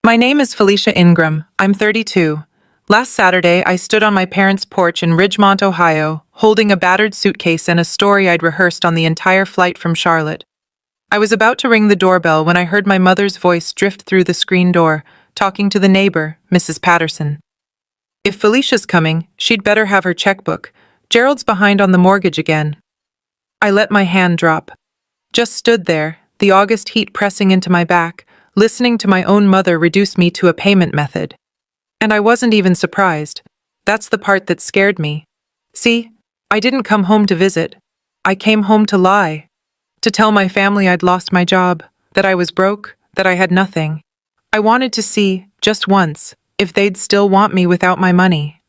My name is Felicia Ingram. I'm 32. Last Saturday, I stood on my parents' porch in Ridgemont, Ohio, holding a battered suitcase and a story I'd rehearsed on the entire flight from Charlotte. I was about to ring the doorbell when I heard my mother's voice drift through the screen door, talking to the neighbor, Mrs. Patterson. If Felicia's coming, she'd better have her checkbook. Gerald's behind on the mortgage again. I let my hand drop. Just stood there, the August heat pressing into my back, listening to my own mother reduce me to a payment method. And I wasn't even surprised. That's the part that scared me. See, I didn't come home to visit. I came home to lie. To tell my family I'd lost my job, that I was broke, that I had nothing. I wanted to see, just once, if they'd still want me without my money.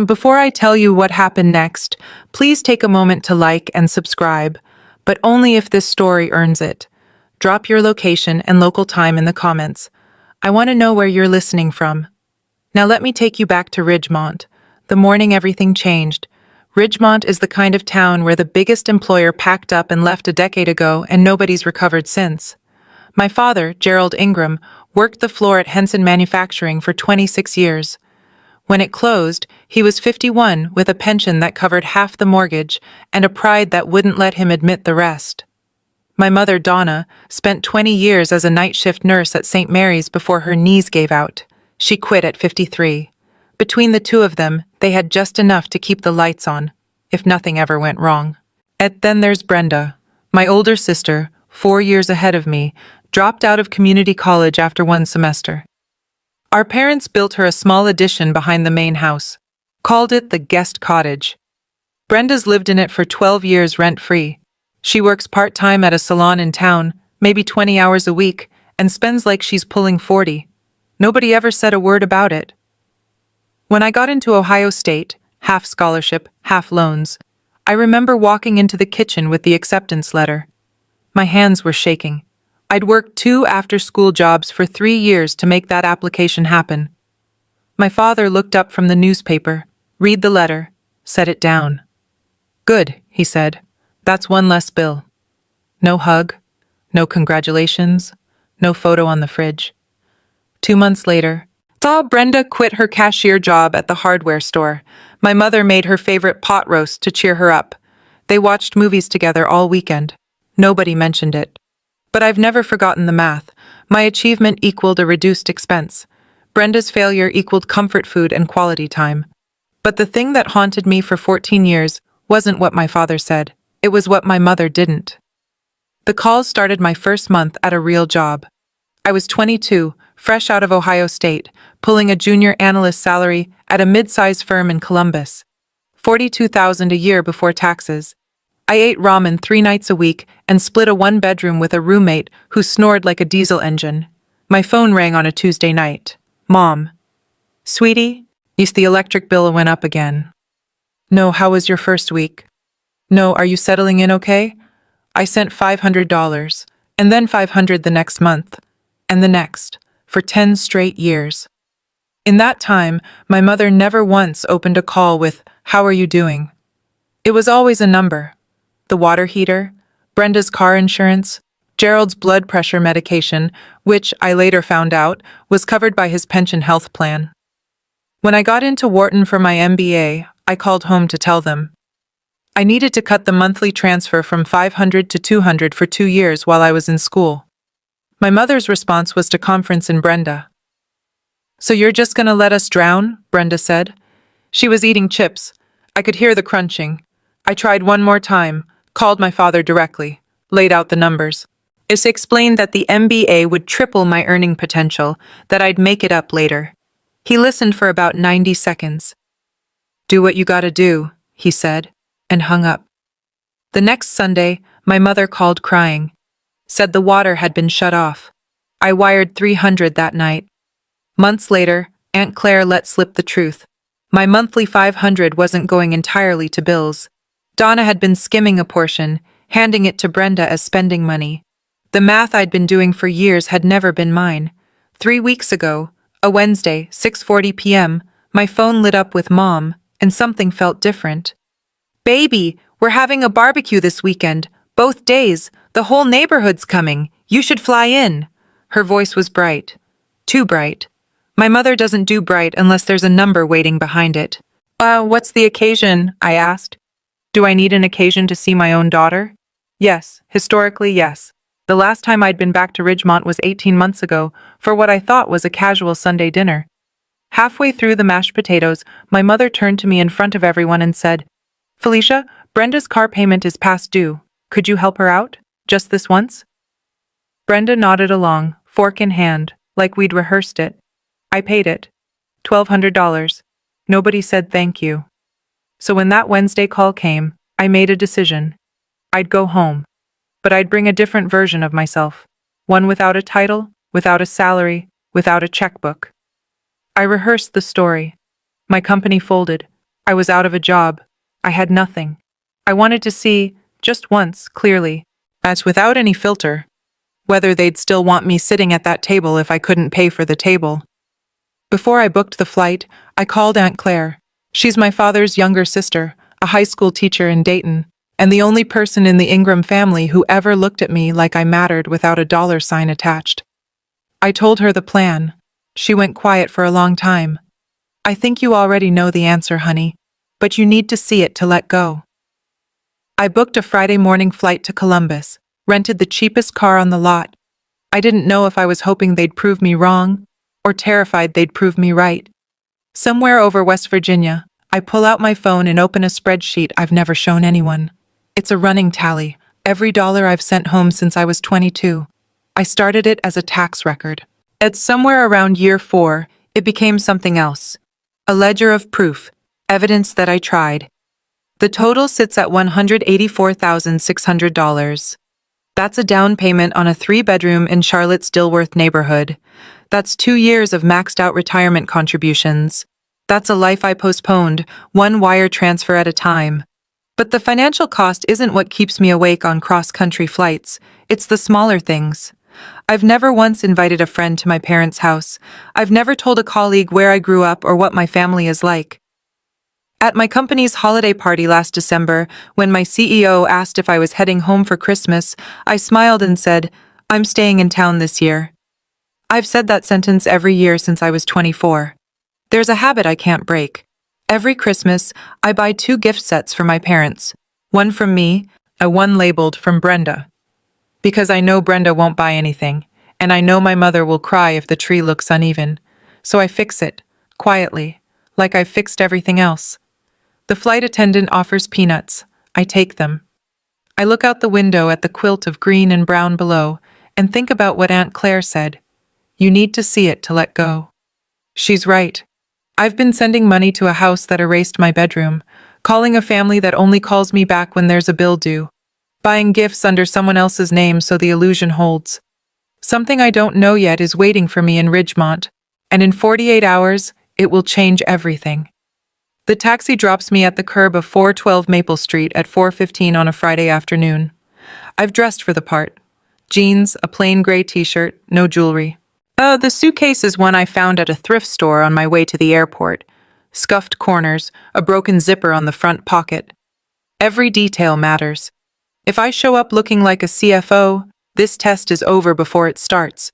Before I tell you what happened next, please take a moment to like and subscribe, but only if this story earns it. Drop your location and local time in the comments. I want to know where you're listening from. Now let me take you back to Ridgemont. The morning everything changed. Ridgemont is the kind of town where the biggest employer packed up and left a decade ago and nobody's recovered since. My father, Gerald Ingram, worked the floor at Henson Manufacturing for 26 years. When it closed, he was 51 with a pension that covered half the mortgage and a pride that wouldn't let him admit the rest. My mother, Donna, spent 20 years as a night shift nurse at St. Mary's before her knees gave out. She quit at 53. Between the two of them, they had just enough to keep the lights on, if nothing ever went wrong. And then there's Brenda, my older sister, 4 years ahead of me, dropped out of community college after one semester. Our parents built her a small addition behind the main house, called it the guest cottage. Brenda's lived in it for 12 years rent-free. She works part-time at a salon in town, maybe 20 hours a week, and spends like she's pulling 40. Nobody ever said a word about it. When I got into Ohio State, half scholarship, half loans, I remember walking into the kitchen with the acceptance letter. My hands were shaking. I'd worked 2 after-school jobs for 3 years to make that application happen. My father looked up from the newspaper, read the letter, set it down. "Good," he said. "That's one less bill." No hug, no congratulations, no photo on the fridge. 2 months later, saw Brenda quit her cashier job at the hardware store. My mother made her favorite pot roast to cheer her up. They watched movies together all weekend. Nobody mentioned it. But I've never forgotten the math. My achievement equaled a reduced expense. Brenda's failure equaled comfort food and quality time. But the thing that haunted me for 14 years wasn't what my father said. It was what my mother didn't. The calls started my first month at a real job. I was 22, fresh out of Ohio State, pulling a junior analyst salary at a mid-sized firm in Columbus. $42,000 a year before taxes. I ate ramen 3 nights a week and split a 1-bedroom with a roommate who snored like a diesel engine. My phone rang on a Tuesday night. "Mom." "Sweetie?" "Yes, the electric bill went up again." "No, how was your first week?" "No, are you settling in okay?" I sent $500, and then $500 the next month, and the next, for 10 straight years. In that time, my mother never once opened a call with, "How are you doing?" It was always a number. The water heater, Brenda's car insurance, Gerald's blood pressure medication, which, I later found out, was covered by his pension health plan. When I got into Wharton for my MBA, I called home to tell them. I needed to cut the monthly transfer from $500 to $200 for 2 years while I was in school. My mother's response was to conference in Brenda. "So you're just gonna let us drown?" Brenda said. She was eating chips. I could hear the crunching. I tried one more time, called my father directly, laid out the numbers. It explained that the MBA would triple my earning potential, that I'd make it up later. He listened for about 90 seconds. "Do what you gotta do," he said, and hung up. The next Sunday, my mother called crying. Said the water had been shut off. I wired $300 that night. Months later, Aunt Claire let slip the truth. My monthly $500 wasn't going entirely to bills. Donna had been skimming a portion, handing it to Brenda as spending money. The math I'd been doing for years had never been mine. 3 weeks ago, a Wednesday, 6:40 p.m., my phone lit up with Mom, and something felt different. "Baby, we're having a barbecue this weekend, both days. The whole neighborhood's coming. You should fly in." Her voice was bright. Too bright. My mother doesn't do bright unless there's a number waiting behind it. What's the occasion? I asked. Do I need an occasion to see my own daughter? Yes, historically, yes. The last time I'd been back to Ridgemont was 18 months ago, for what I thought was a casual Sunday dinner. Halfway through the mashed potatoes, my mother turned to me in front of everyone and said, Felicia, Brenda's car payment is past due. Could you help her out? Just this once? Brenda nodded along, fork in hand, like we'd rehearsed it. I paid it. $1,200. Nobody said thank you. So when that Wednesday call came, I made a decision. I'd go home. But I'd bring a different version of myself. One without a title, without a salary, without a checkbook. I rehearsed the story. My company folded. I was out of a job. I had nothing. I wanted to see, just once, clearly, as without any filter, whether they'd still want me sitting at that table if I couldn't pay for the table. Before I booked the flight, I called Aunt Claire. She's my father's younger sister, a high school teacher in Dayton, and the only person in the Ingram family who ever looked at me like I mattered without a dollar sign attached. I told her the plan. She went quiet for a long time. I think you already know the answer, honey, but you need to see it to let go. I booked a Friday morning flight to Columbus, rented the cheapest car on the lot. I didn't know if I was hoping they'd prove me wrong, or terrified they'd prove me right. Somewhere over West Virginia, I pull out my phone and open a spreadsheet I've never shown anyone. It's a running tally, every dollar I've sent home since I was 22. I started it as a tax record. At somewhere around year 4, it became something else. A ledger of proof, evidence that I tried. The total sits at $184,600. That's a down payment on a 3-bedroom in Charlotte's Dilworth neighborhood. That's 2 years of maxed-out retirement contributions. That's a life I postponed, one wire transfer at a time. But the financial cost isn't what keeps me awake on cross-country flights. It's the smaller things. I've never once invited a friend to my parents' house. I've never told a colleague where I grew up or what my family is like. At my company's holiday party last December, when my CEO asked if I was heading home for Christmas, I smiled and said, "I'm staying in town this year." I've said that sentence every year since I was 24. There's a habit I can't break. Every Christmas, I buy 2 gift sets for my parents. One from me, and one labeled from Brenda. Because I know Brenda won't buy anything, and I know my mother will cry if the tree looks uneven. So I fix it, quietly, like I've fixed everything else. The flight attendant offers peanuts. I take them. I look out the window at the quilt of green and brown below, and think about what Aunt Claire said. You need to see it to let go. She's right. I've been sending money to a house that erased my bedroom, calling a family that only calls me back when there's a bill due, buying gifts under someone else's name so the illusion holds. Something I don't know yet is waiting for me in Ridgemont, and in 48 hours, it will change everything. The taxi drops me at the curb of 412 Maple Street at 4:15 on a Friday afternoon. I've dressed for the part. Jeans, a plain gray t-shirt, no jewelry. The suitcase is one I found at a thrift store on my way to the airport. Scuffed corners, a broken zipper on the front pocket. Every detail matters. If I show up looking like a CFO, this test is over before it starts.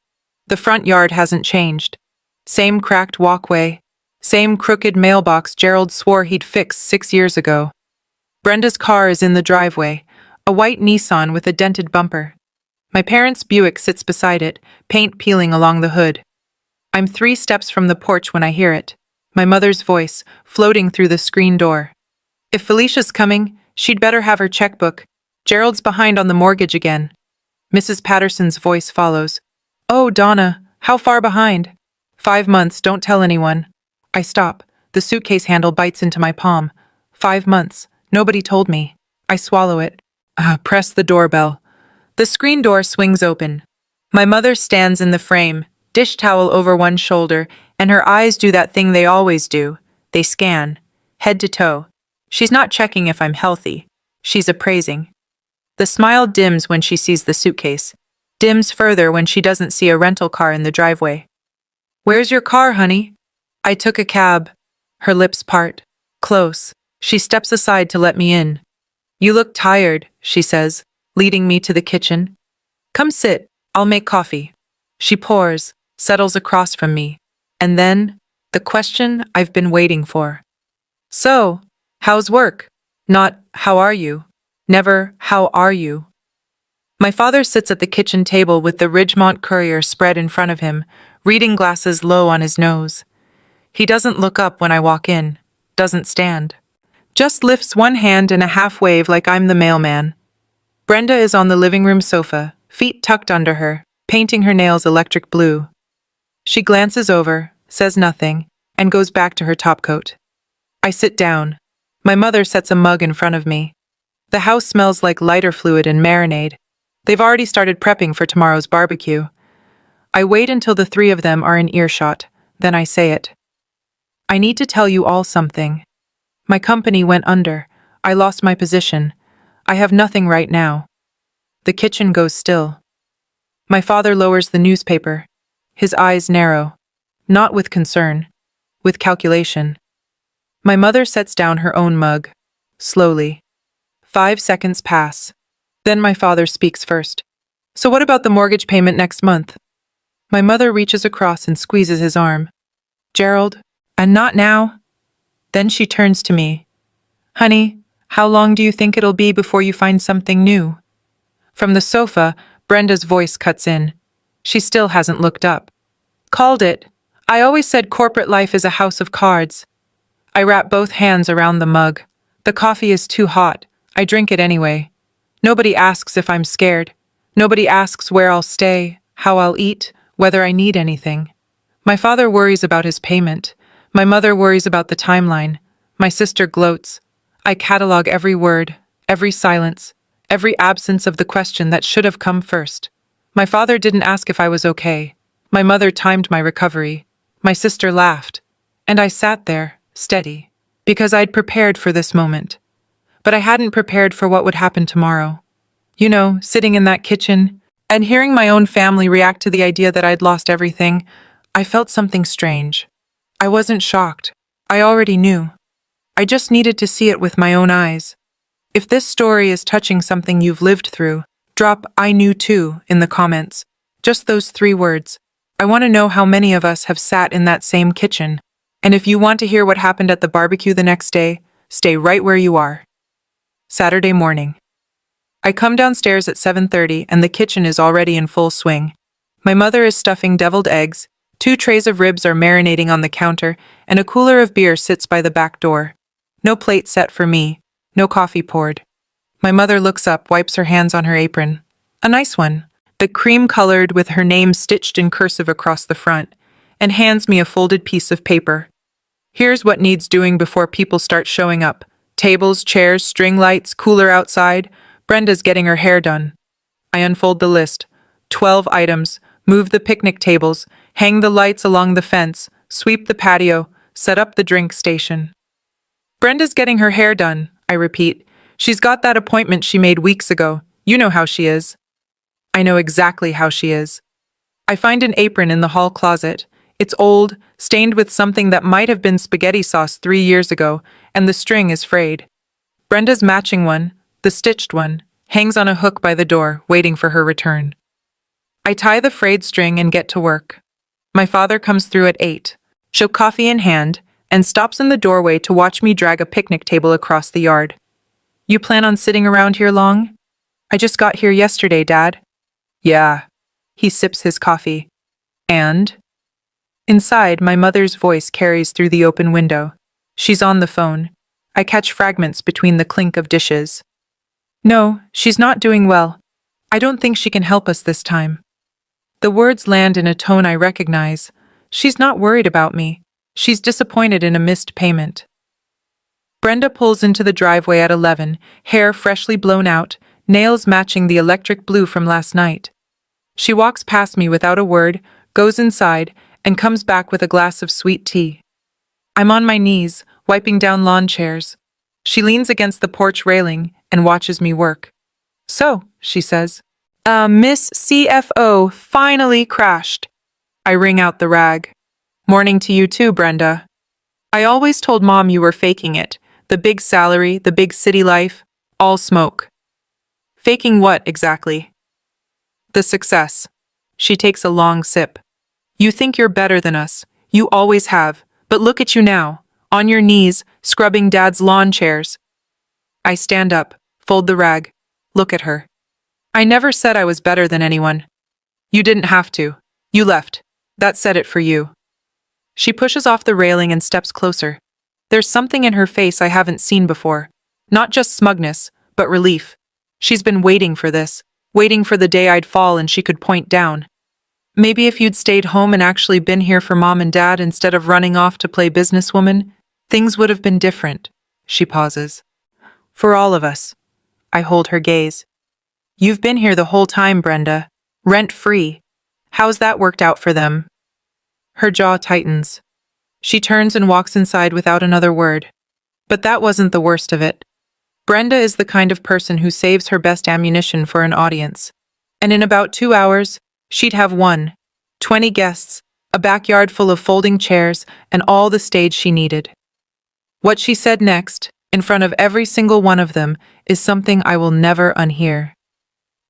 The front yard hasn't changed. Same cracked walkway. Same crooked mailbox Gerald swore he'd fix 6 years ago. Brenda's car is in the driveway, a white Nissan with a dented bumper. My parents' Buick sits beside it, paint peeling along the hood. I'm 3 steps from the porch when I hear it, my mother's voice floating through the screen door. If Felicia's coming, she'd better have her checkbook. Gerald's behind on the mortgage again. Mrs. Patterson's voice follows. Oh, Donna, how far behind? 5 months, don't tell anyone. I stop. The suitcase handle bites into my palm. 5 months. Nobody told me. I swallow it. Press the doorbell. The screen door swings open. My mother stands in the frame, dish towel over one shoulder, and her eyes do that thing they always do. They scan, head to toe. She's not checking if I'm healthy. She's appraising. The smile dims when she sees the suitcase. Dims further when she doesn't see a rental car in the driveway. Where's your car, honey? I took a cab. Her lips part. Close. She steps aside to let me in. You look tired, she says, leading me to the kitchen. Come sit, I'll make coffee. She pours, settles across from me. And then, the question I've been waiting for. So, how's work? Not, how are you? Never, how are you? My father sits at the kitchen table with the Ridgemont Courier spread in front of him, reading glasses low on his nose. He doesn't look up when I walk in, doesn't stand. Just lifts one hand in a half wave like I'm the mailman. Brenda is on the living room sofa, feet tucked under her, painting her nails electric blue. She glances over, says nothing, and goes back to her topcoat. I sit down. My mother sets a mug in front of me. The house smells like lighter fluid and marinade. They've already started prepping for tomorrow's barbecue. I wait until the three of them are in earshot, then I say it. I need to tell you all something. My company went under. I lost my position. I have nothing right now. The kitchen goes still. My father lowers the newspaper. His eyes narrow. Not with concern, with calculation. My mother sets down her own mug. Slowly. 5 seconds pass. Then my father speaks first. So what about the mortgage payment next month? My mother reaches across and squeezes his arm. Gerald, and not now. Then she turns to me. Honey, how long do you think it'll be before you find something new? From the sofa, Brenda's voice cuts in. She still hasn't looked up. Called it. I always said corporate life is a house of cards. I wrap both hands around the mug. The coffee is too hot. I drink it anyway. Nobody asks if I'm scared. Nobody asks where I'll stay, how I'll eat, whether I need anything. My father worries about his payment. My mother worries about the timeline. My sister gloats. I catalog every word, every silence, every absence of the question that should have come first. My father didn't ask if I was okay. My mother timed my recovery. My sister laughed. And I sat there, steady, because I'd prepared for this moment. But I hadn't prepared for what would happen tomorrow. You know, sitting in that kitchen, and hearing my own family react to the idea that I'd lost everything, I felt something strange. I wasn't shocked. I already knew. I just needed to see it with my own eyes. If this story is touching something you've lived through, drop "I knew too" in the comments. Just those 3 words. I want to know how many of us have sat in that same kitchen. And if you want to hear what happened at the barbecue the next day, stay right where you are. Saturday morning. I come downstairs at 7:30 and the kitchen is already in full swing. My mother is stuffing deviled eggs, 2 trays of ribs are marinating on the counter, and a cooler of beer sits by the back door. No plate set for me, no coffee poured. My mother looks up, wipes her hands on her apron. A nice one, the cream-colored with her name stitched in cursive across the front, and hands me a folded piece of paper. Here's what needs doing before people start showing up. Tables, chairs, string lights, cooler outside. Brenda's getting her hair done. I unfold the list. 12 items. Move the picnic tables. Hang the lights along the fence. Sweep the patio. Set up the drink station. Brenda's getting her hair done, I repeat. She's got that appointment she made weeks ago. You know how she is. I know exactly how she is. I find an apron in the hall closet. It's old, stained with something that might have been spaghetti sauce 3 years ago, and the string is frayed. Brenda's matching one, the stitched one, hangs on a hook by the door, waiting for her return. I tie the frayed string and get to work. My father comes through at 8, show coffee in hand, and stops in the doorway to watch me drag a picnic table across the yard. You plan on sitting around here long? I just got here yesterday, Dad. Yeah. He sips his coffee. And? Inside, my mother's voice carries through the open window. She's on the phone. I catch fragments between the clink of dishes. No, she's not doing well. I don't think she can help us this time. The words land in a tone I recognize. She's not worried about me. She's disappointed in a missed payment. Brenda pulls into the driveway at 11, hair freshly blown out, nails matching the electric blue from last night. She walks past me without a word, goes inside, and comes back with a glass of sweet tea. I'm on my knees, wiping down lawn chairs. She leans against the porch railing and watches me work. So, she says, Miss CFO finally crashed. I wring out the rag. Morning to you too, Brenda. I always told Mom you were faking it. The big salary, the big city life, all smoke. Faking what, exactly? The success. She takes a long sip. You think you're better than us. You always have. But look at you now, on your knees, scrubbing Dad's lawn chairs. I stand up, fold the rag, look at her. I never said I was better than anyone. You didn't have to. You left. That said it for you. She pushes off the railing and steps closer. There's something in her face I haven't seen before. Not just smugness, but relief. She's been waiting for this, waiting for the day I'd fall and she could point down. Maybe if you'd stayed home and actually been here for Mom and Dad instead of running off to play businesswoman, things would have been different. She pauses. For all of us. I hold her gaze. You've been here the whole time, Brenda. Rent-free. How's that worked out for them? Her jaw tightens. She turns and walks inside without another word. But that wasn't the worst of it. Brenda is the kind of person who saves her best ammunition for an audience. And in about 2 hours, she'd have 20 guests, a backyard full of folding chairs, and all the stage she needed. What she said next, in front of every single one of them, is something I will never unhear.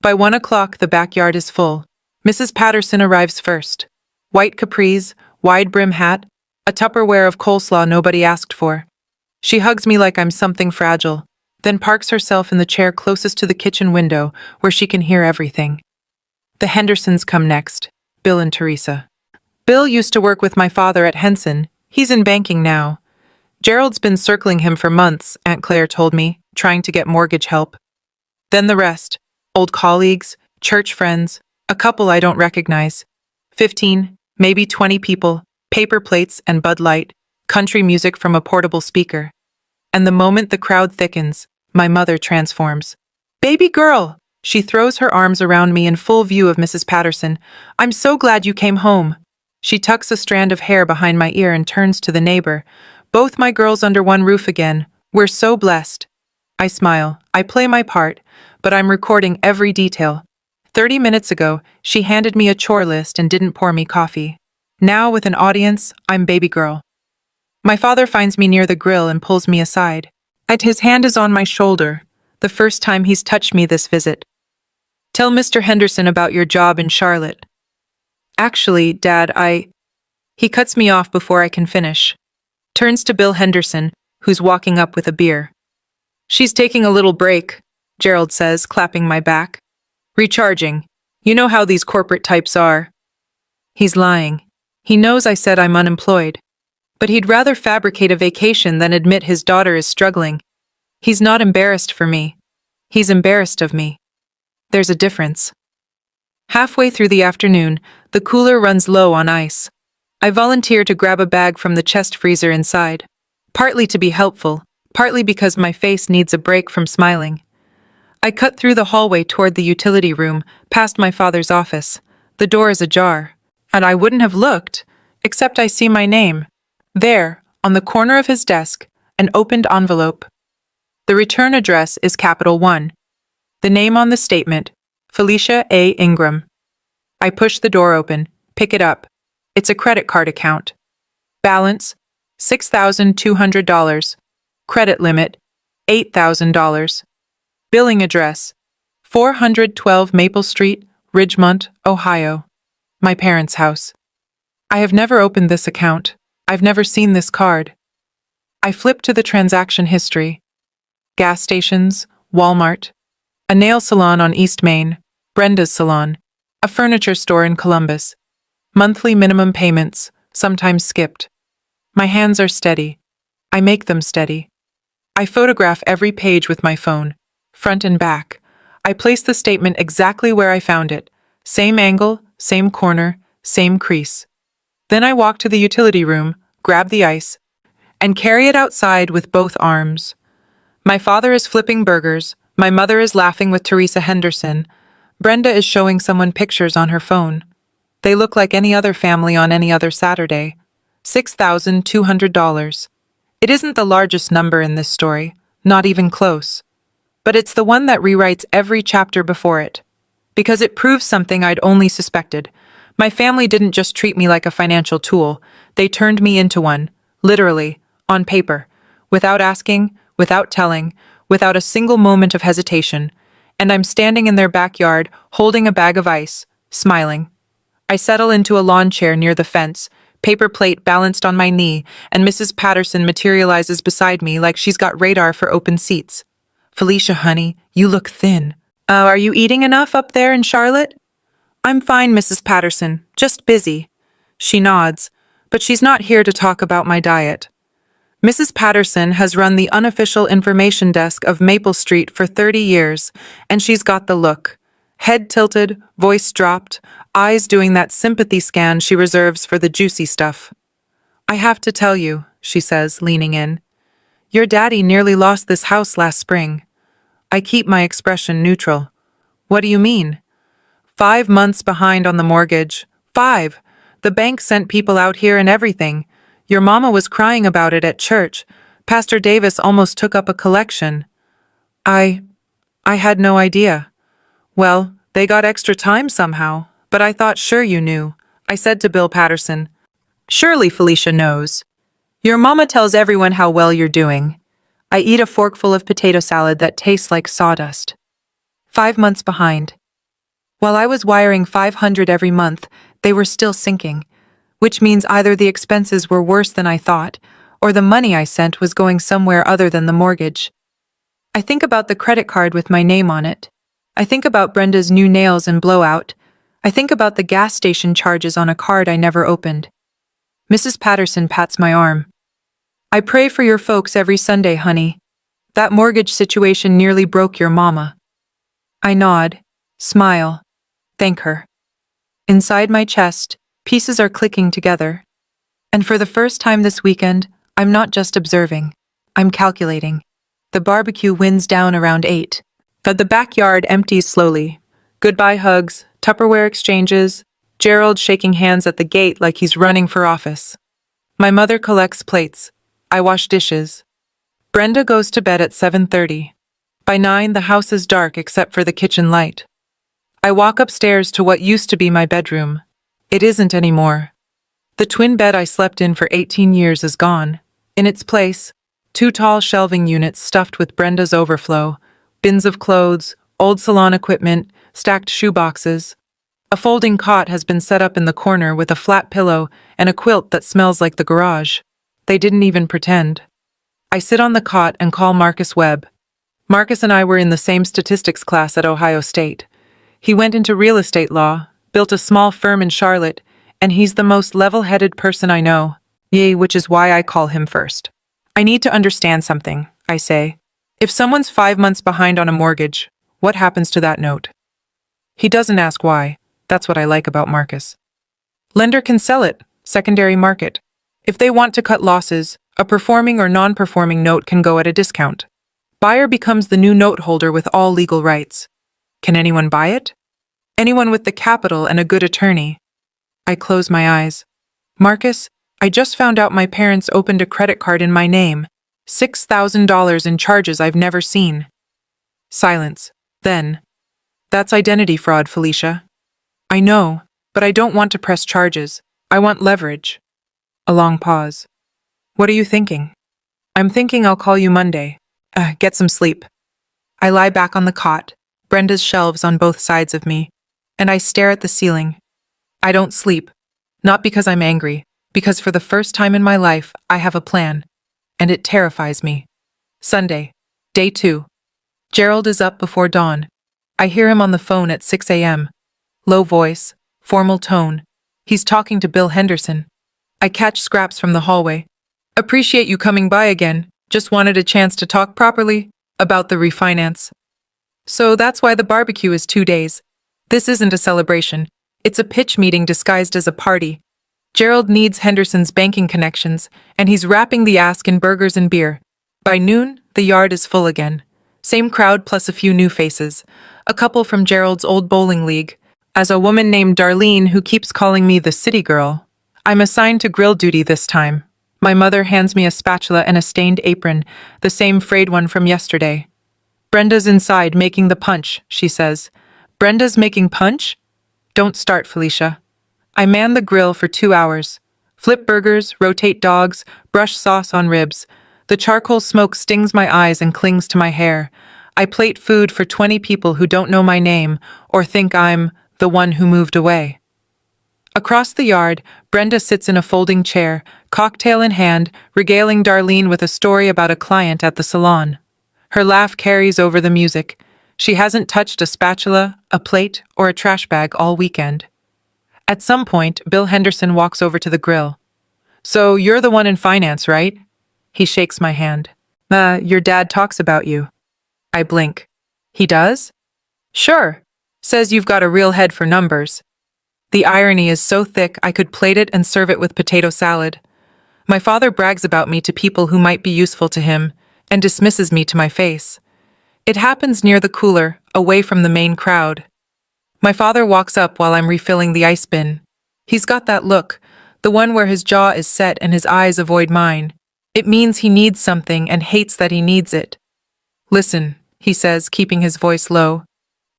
By 1 o'clock, the backyard is full. Mrs. Patterson arrives first. White capris, wide brim hat, a Tupperware of coleslaw nobody asked for. She hugs me like I'm something fragile, then parks herself in the chair closest to the kitchen window where she can hear everything. The Hendersons come next, Bill and Teresa. Bill used to work with my father at Henson. He's in banking now. Gerald's been circling him for months, Aunt Claire told me, trying to get mortgage help. Then the rest, old colleagues, church friends, a couple I don't recognize. 15, maybe 20 people, paper plates and Bud Light, country music from a portable speaker. And the moment the crowd thickens, my mother transforms. Baby girl! She throws her arms around me in full view of Mrs. Patterson. I'm so glad you came home. She tucks a strand of hair behind my ear and turns to the neighbor. Both my girls under one roof again. We're so blessed. I smile. I play my part, but I'm recording every detail. 30 minutes ago, she handed me a chore list and didn't pour me coffee. Now, with an audience, I'm baby girl. My father finds me near the grill and pulls me aside. His hand is on my shoulder, the first time he's touched me this visit. Tell Mr. Henderson about your job in Charlotte. Actually, Dad, He cuts me off before I can finish. Turns to Bill Henderson, who's walking up with a beer. She's taking a little break, Gerald says, clapping my back. Recharging. You know how these corporate types are. He's lying. He knows I said I'm unemployed. But he'd rather fabricate a vacation than admit his daughter is struggling. He's not embarrassed for me. He's embarrassed of me. There's a difference. Halfway through the afternoon, the cooler runs low on ice. I volunteer to grab a bag from the chest freezer inside, partly to be helpful, partly because my face needs a break from smiling. I cut through the hallway toward the utility room, past my father's office. The door is ajar, and I wouldn't have looked, except I see my name. There, on the corner of his desk, an opened envelope. The return address is Capital One. The name on the statement, Felicia A. Ingram. I push the door open, pick it up. It's a credit card account. Balance, $6,200. Credit limit, $8,000. Billing address, 412 Maple Street, Ridgemont, Ohio. My parents' house. I have never opened this account. I've never seen this card. I flip to the transaction history. Gas stations, Walmart, a nail salon on East Main, Brenda's salon, a furniture store in Columbus. Monthly minimum payments, sometimes skipped. My hands are steady. I make them steady. I photograph every page with my phone, front and back. I place the statement exactly where I found it. Same angle, same corner, same crease. Then I walk to the utility room, grab the ice, and carry it outside with both arms. My father is flipping burgers. My mother is laughing with Teresa Henderson. Brenda is showing someone pictures on her phone. They look like any other family on any other Saturday. $6,200. It isn't the largest number in this story, not even close. But it's the one that rewrites every chapter before it. Because it proves something I'd only suspected. My family didn't just treat me like a financial tool. They turned me into one, literally, on paper, without asking, without telling, without a single moment of hesitation. And I'm standing in their backyard, holding a bag of ice, smiling. I settle into a lawn chair near the fence, paper plate balanced on my knee, and Mrs. Patterson materializes beside me like she's got radar for open seats. Felicia, honey, you look thin. Are you eating enough up there in Charlotte? I'm fine, Mrs. Patterson, just busy. She nods, but she's not here to talk about my diet. Mrs. Patterson has run the unofficial information desk of Maple Street for 30 years, and she's got the look. Head tilted, voice dropped, eyes doing that sympathy scan she reserves for the juicy stuff. I have to tell you, she says, leaning in. Your daddy nearly lost this house last spring. I keep my expression neutral. What do you mean? 5 months behind on the mortgage. 5. The bank sent people out here and everything. Your mama was crying about it at church. Pastor Davis almost took up a collection. I had no idea. Well, they got extra time somehow, but I thought sure you knew. I said to Bill Patterson. Surely Felicia knows. Your mama tells everyone how well you're doing. I eat a forkful of potato salad that tastes like sawdust. 5 months behind. While I was wiring 500 every month, they were still sinking, which means either the expenses were worse than I thought, or the money I sent was going somewhere other than the mortgage. I think about the credit card with my name on it. I think about Brenda's new nails and blowout. I think about the gas station charges on a card I never opened. Mrs. Patterson pats my arm. I pray for your folks every Sunday, honey. That mortgage situation nearly broke your mama. I nod, smile, thank her. Inside my chest, pieces are clicking together. And for the first time this weekend, I'm not just observing. I'm calculating. The barbecue winds down around 8. But the backyard empties slowly. Goodbye hugs, Tupperware exchanges, Gerald shaking hands at the gate like he's running for office. My mother collects plates. I wash dishes. Brenda goes to bed at 7:30. By 9, the house is dark except for the kitchen light. I walk upstairs to what used to be my bedroom. It isn't anymore. The twin bed I slept in for 18 years is gone. In its place, 2 tall shelving units stuffed with Brenda's overflow, bins of clothes, old salon equipment, stacked shoeboxes. A folding cot has been set up in the corner with a flat pillow and a quilt that smells like the garage. They didn't even pretend. I sit on the cot and call Marcus Webb. Marcus and I were in the same statistics class at Ohio State. He went into real estate law, built a small firm in Charlotte, and he's the most level-headed person I know. Yay, which is why I call him first. I need to understand something, I say. If someone's 5 months behind on a mortgage, what happens to that note? He doesn't ask why. That's what I like about Marcus. Lender can sell it, secondary market. If they want to cut losses, a performing or non-performing note can go at a discount. Buyer becomes the new note holder with all legal rights. Can anyone buy it? Anyone with the capital and a good attorney. I close my eyes. Marcus, I just found out my parents opened a credit card in my name. $6,000 in charges I've never seen. Silence. Then. That's identity fraud, Felicia. I know, but I don't want to press charges. I want leverage. A long pause. What are you thinking? I'm thinking I'll call you Monday. Get some sleep. I lie back on the cot, Brenda's shelves on both sides of me, and I stare at the ceiling. I don't sleep. Not because I'm angry, because for the first time in my life, I have a plan, and it terrifies me. Sunday, day 2. Gerald is up before dawn. I hear him on the phone at 6 a.m. Low voice, formal tone. He's talking to Bill Henderson. I catch scraps from the hallway. Appreciate you coming by again. Just wanted a chance to talk properly about the refinance. So that's why the barbecue is 2 days. This isn't a celebration. It's a pitch meeting disguised as a party. Gerald needs Henderson's banking connections, and he's wrapping the ask in burgers and beer. By noon, the yard is full again. Same crowd plus a few new faces. A couple from Gerald's old bowling league. As a woman named Darlene who keeps calling me the city girl. I'm assigned to grill duty this time. My mother hands me a spatula and a stained apron, the same frayed one from yesterday. Brenda's inside making the punch, she says. Brenda's making punch? Don't start, Felicia. I man the grill for 2 hours. Flip burgers, rotate dogs, brush sauce on ribs. The charcoal smoke stings my eyes and clings to my hair. I plate food for 20 people who don't know my name or think I'm the one who moved away. Across the yard, Brenda sits in a folding chair, cocktail in hand, regaling Darlene with a story about a client at the salon. Her laugh carries over the music. She hasn't touched a spatula, a plate, or a trash bag all weekend. At some point, Bill Henderson walks over to the grill. "So you're the one in finance, right?" He shakes my hand. Your dad talks about you." I blink. "He does?" "Sure. Says you've got a real head for numbers." The irony is so thick I could plate it and serve it with potato salad. My father brags about me to people who might be useful to him, and dismisses me to my face. It happens near the cooler, away from the main crowd. My father walks up while I'm refilling the ice bin. He's got that look, the one where his jaw is set and his eyes avoid mine. It means he needs something and hates that he needs it. "Listen," he says, keeping his voice low.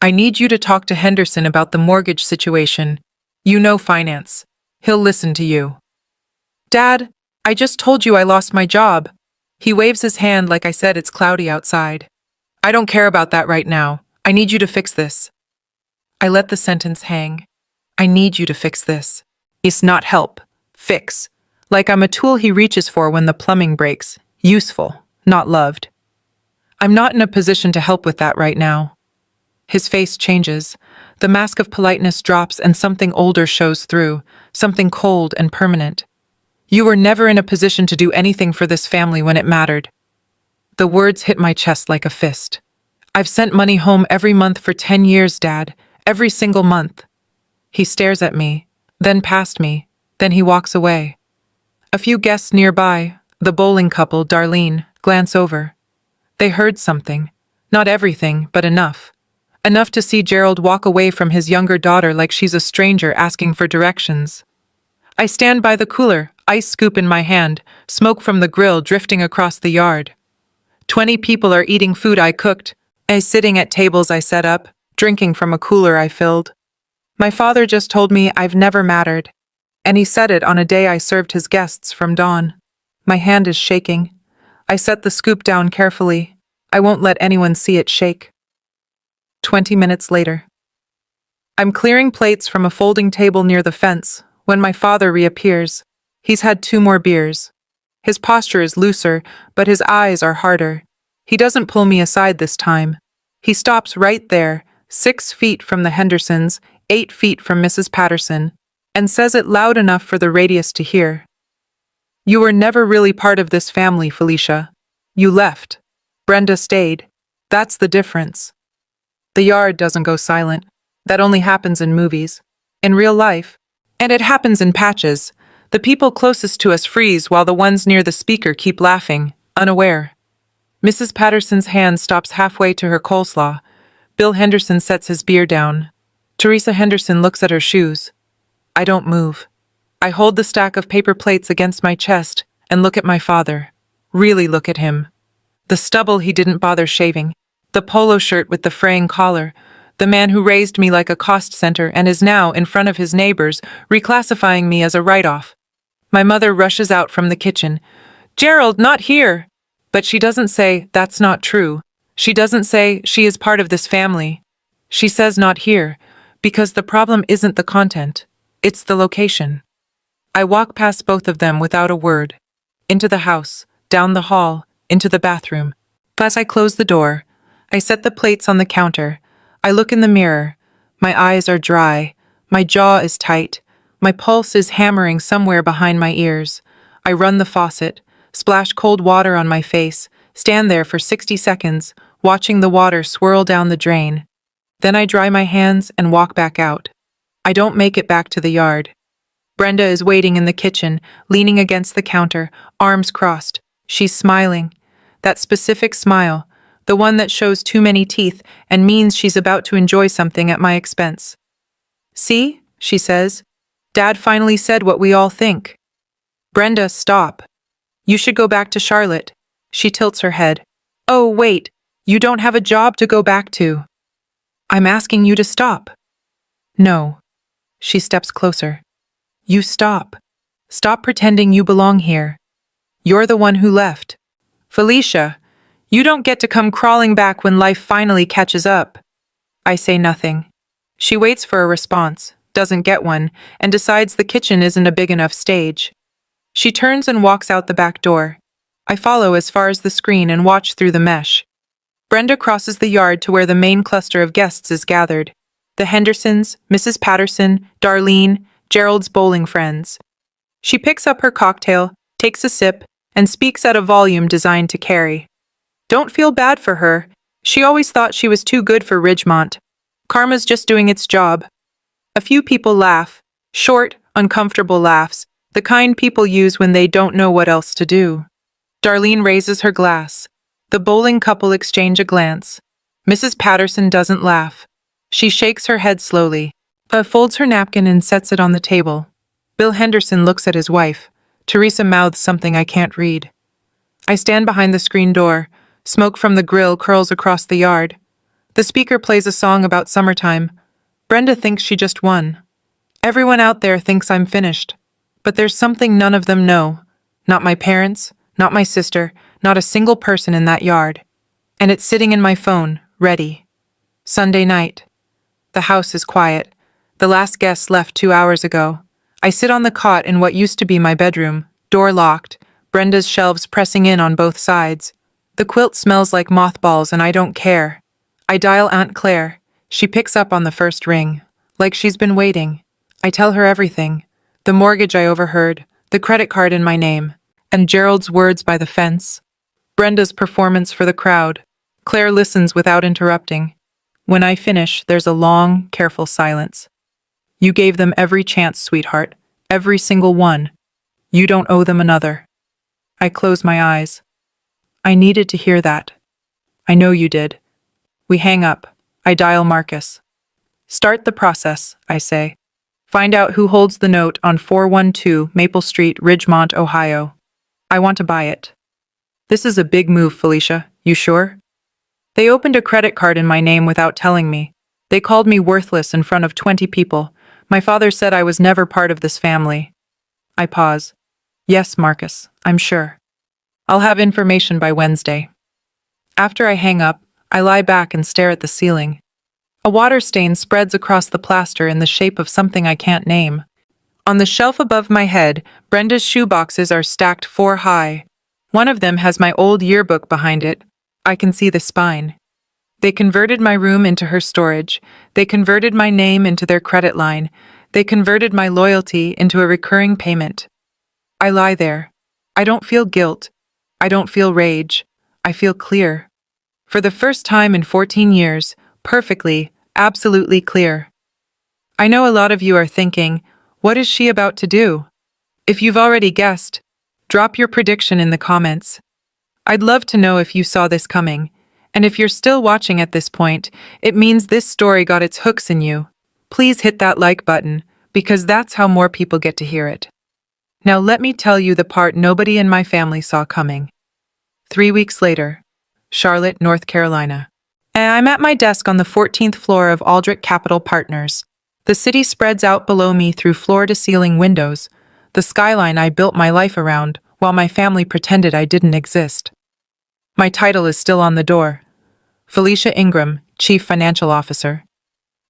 "I need you to talk to Henderson about the mortgage situation. You know finance. He'll listen to you." "Dad, I just told you I lost my job." He waves his hand like I said it's cloudy outside. "I don't care about that right now. I need you to fix this." I let the sentence hang. I need you to fix this. It's not help. Fix. Like I'm a tool he reaches for when the plumbing breaks. Useful, not loved. I'm not in a position to help with that right now. His face changes. The mask of politeness drops and something older shows through, something cold and permanent. "You were never in a position to do anything for this family when it mattered." The words hit my chest like a fist. "I've sent money home every month for 10 years, Dad. Every single month." He stares at me, then past me, then he walks away. A few guests nearby, the bowling couple, Darlene, glance over. They heard something. Not everything, but enough. Enough to see Gerald walk away from his younger daughter like she's a stranger asking for directions. I stand by the cooler, ice scoop in my hand, smoke from the grill drifting across the yard. 20 people are eating food I cooked, sitting at tables I set up, drinking from a cooler I filled. My father just told me I've never mattered, and he said it on a day I served his guests from dawn. My hand is shaking. I set the scoop down carefully. I won't let anyone see it shake. 20 minutes later. I'm clearing plates from a folding table near the fence when my father reappears. He's had 2 more beers. His posture is looser, but his eyes are harder. He doesn't pull me aside this time. He stops right there, 6 feet from the Hendersons, 8 feet from Mrs. Patterson, and says it loud enough for the radius to hear. "You were never really part of this family, Felicia. You left. Brenda stayed. That's the difference." The yard doesn't go silent. That only happens in movies. In real life, and it happens in patches, the people closest to us freeze while the ones near the speaker keep laughing, unaware. Mrs. Patterson's hand stops halfway to her coleslaw. Bill Henderson sets his beer down. Teresa Henderson looks at her shoes. I don't move. I hold the stack of paper plates against my chest and look at my father. Really look at him. The stubble he didn't bother shaving, the polo shirt with the fraying collar, the man who raised me like a cost center and is now, in front of his neighbors, reclassifying me as a write-off. My mother rushes out from the kitchen. "Gerald, not here!" But she doesn't say, "That's not true." She doesn't say, "She is part of this family." She says, "Not here," because the problem isn't the content, it's the location. I walk past both of them without a word. Into the house, down the hall, into the bathroom. As I close the door, I set the plates on the counter. I look in the mirror. My eyes are dry. My jaw is tight. My pulse is hammering somewhere behind my ears. I run the faucet, splash cold water on my face, stand there for 60 seconds, watching the water swirl down the drain. Then I dry my hands and walk back out. I don't make it back to the yard. Brenda is waiting in the kitchen, leaning against the counter, arms crossed. She's smiling. That specific smile, the one that shows too many teeth and means she's about to enjoy something at my expense. "See," she says, "Dad finally said what we all think." "Brenda, stop. You should go back to Charlotte." She tilts her head. "Oh, wait, you don't have a job to go back to." "I'm asking you to stop." "No." She steps closer. "You stop. Stop pretending you belong here. You're the one who left. Felicia, you don't get to come crawling back when life finally catches up." I say nothing. She waits for a response, doesn't get one, and decides the kitchen isn't a big enough stage. She turns and walks out the back door. I follow as far as the screen and watch through the mesh. Brenda crosses the yard to where the main cluster of guests is gathered. The Hendersons, Mrs. Patterson, Darlene, Gerald's bowling friends. She picks up her cocktail, takes a sip, and speaks at a volume designed to carry. Don't feel bad for her. She always thought she was too good for Ridgemont. Karma's just doing its job. A few people laugh. Short, uncomfortable laughs, the kind people use when they don't know what else to do. Darlene raises her glass. The bowling couple exchange a glance. Mrs. Patterson doesn't laugh. She shakes her head slowly, but folds her napkin and sets it on the table. Bill Henderson looks at his wife. Teresa mouths something I can't read. I stand behind the screen door. Smoke from the grill curls across the yard. The speaker plays a song about summertime. Brenda thinks she just won. Everyone out there thinks I'm finished. But there's something none of them know. Not my parents, not my sister, not a single person in that yard. And it's sitting in my phone, ready. Sunday night. The house is quiet. The last guest left 2 hours ago. I sit on the cot in what used to be my bedroom, door locked, Brenda's shelves pressing in on both sides. The quilt smells like mothballs and I don't care. I dial Aunt Claire. She picks up on the first ring, like she's been waiting. I tell her everything. The mortgage I overheard, the credit card in my name, and Gerald's words by the fence. Brenda's performance for the crowd. Claire listens without interrupting. When I finish, there's a long, careful silence. You gave them every chance, sweetheart. Every single one. You don't owe them another. I close my eyes. I needed to hear that. I know you did. We hang up. I dial Marcus. Start the process, I say. Find out who holds the note on 412 Maple Street, Ridgemont, Ohio. I want to buy it. This is a big move, Felicia. You sure? They opened a credit card in my name without telling me. They called me worthless in front of 20 people. My father said I was never part of this family. I pause. Yes, Marcus, I'm sure. I'll have information by Wednesday. After I hang up, I lie back and stare at the ceiling. A water stain spreads across the plaster in the shape of something I can't name. On the shelf above my head, Brenda's shoeboxes are stacked 4 high. One of them has my old yearbook behind it. I can see the spine. They converted my room into her storage. They converted my name into their credit line. They converted my loyalty into a recurring payment. I lie there. I don't feel guilt. I don't feel rage. I feel clear. For the first time in 14 years, perfectly, absolutely clear. I know a lot of you are thinking, what is she about to do? If you've already guessed, drop your prediction in the comments. I'd love to know if you saw this coming, and if you're still watching at this point, it means this story got its hooks in you. Please hit that like button, because that's how more people get to hear it. Now let me tell you the part nobody in my family saw coming. 3 weeks later, Charlotte, North Carolina. I'm at my desk on the 14th floor of Aldrich Capital Partners. The city spreads out below me through floor-to-ceiling windows, the skyline I built my life around while my family pretended I didn't exist. My title is still on the door. Felicia Ingram, Chief Financial Officer.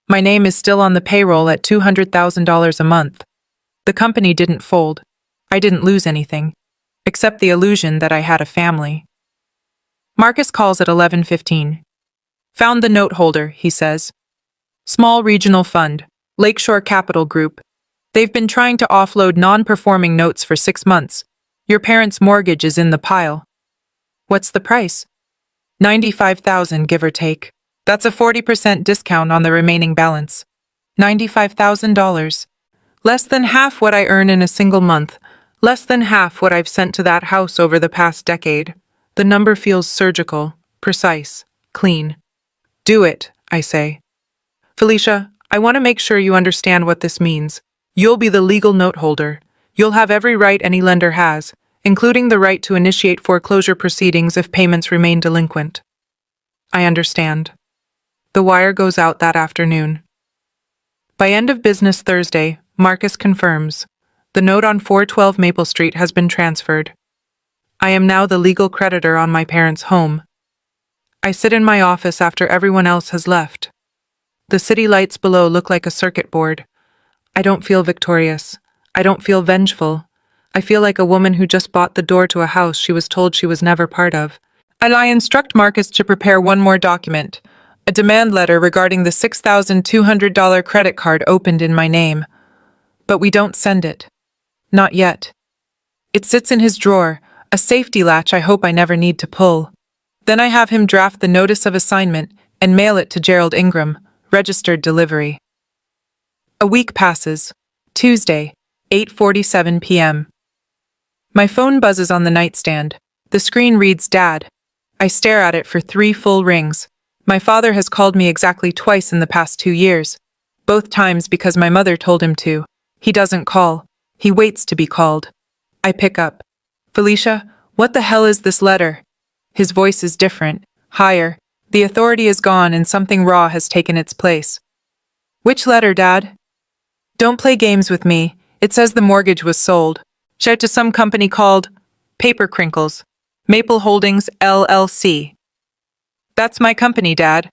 My name is still on the payroll at $200,000 a month. The company didn't fold. I didn't lose anything, except the illusion that I had a family. Marcus calls at 11:15. Found the note holder, he says. Small regional fund, Lakeshore Capital Group. They've been trying to offload non-performing notes for 6 months. Your parents' mortgage is in the pile. What's the price? $95,000, give or take. That's a 40% discount on the remaining balance. $95,000. Less than half what I earn in a single month. Less than half what I've sent to that house over the past decade. The number feels surgical, precise, clean. Do it, I say. Felicia, I want to make sure you understand what this means. You'll be the legal note holder. You'll have every right any lender has, including the right to initiate foreclosure proceedings if payments remain delinquent. I understand. The wire goes out that afternoon. By end of business Thursday, Marcus confirms. The note on 412 Maple Street has been transferred. I am now the legal creditor on my parents' home. I sit in my office after everyone else has left. The city lights below look like a circuit board. I don't feel victorious. I don't feel vengeful. I feel like a woman who just bought the door to a house she was told she was never part of. And I instruct Marcus to prepare one more document, a demand letter regarding the $6,200 credit card opened in my name. But we don't send it. Not yet. It sits in his drawer, a safety latch I hope I never need to pull. Then I have him draft the notice of assignment and mail it to Gerald Ingram, registered delivery. A week passes. Tuesday, 8:47 p.m. My phone buzzes on the nightstand. The screen reads Dad. I stare at it for 3 full rings. My father has called me exactly twice in the past 2 years. Both times because my mother told him to. He doesn't call. He waits to be called. I pick up. Felicia, what the hell is this letter? His voice is different, higher. The authority is gone and something raw has taken its place. Which letter, Dad? Don't play games with me. It says the mortgage was sold. Shared to some company called Paper Crinkles. Maple Holdings, LLC. That's my company, Dad.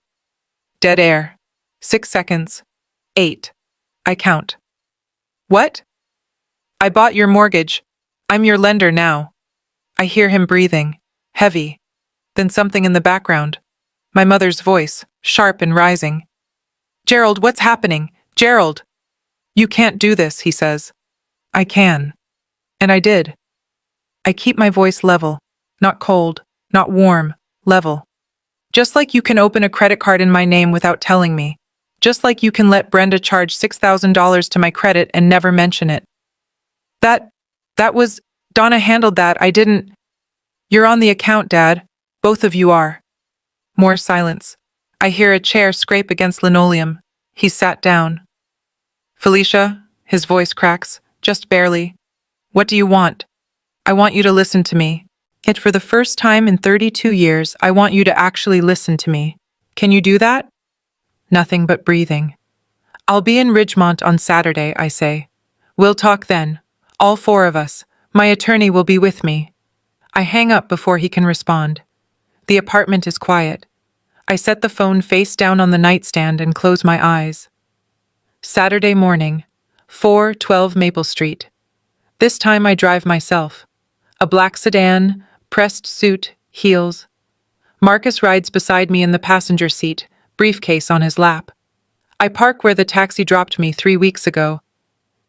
Dead air. 6 seconds. 8. I count. What? I bought your mortgage. I'm your lender now. I hear him breathing, heavy. Then something in the background. My mother's voice, sharp and rising. Gerald, what's happening? Gerald! You can't do this, he says. I can. And I did. I keep my voice level, not cold, not warm, level. Just like you can open a credit card in my name without telling me. Just like you can let Brenda charge $6,000 to my credit and never mention it. That was, Donna handled that, I didn't. You're on the account, Dad. Both of you are. More silence. I hear a chair scrape against linoleum. He sat down. Felicia, his voice cracks, just barely. What do you want? I want you to listen to me. Yet for the first time in 32 years, I want you to actually listen to me. Can you do that? Nothing but breathing. I'll be in Ridgemont on Saturday, I say. We'll talk then. All 4 of us. My attorney will be with me. I hang up before he can respond. The apartment is quiet. I set the phone face down on the nightstand and close my eyes. Saturday morning, 412 Maple Street. This time I drive myself. A black sedan, pressed suit, heels. Marcus rides beside me in the passenger seat, briefcase on his lap. I park where the taxi dropped me 3 weeks ago.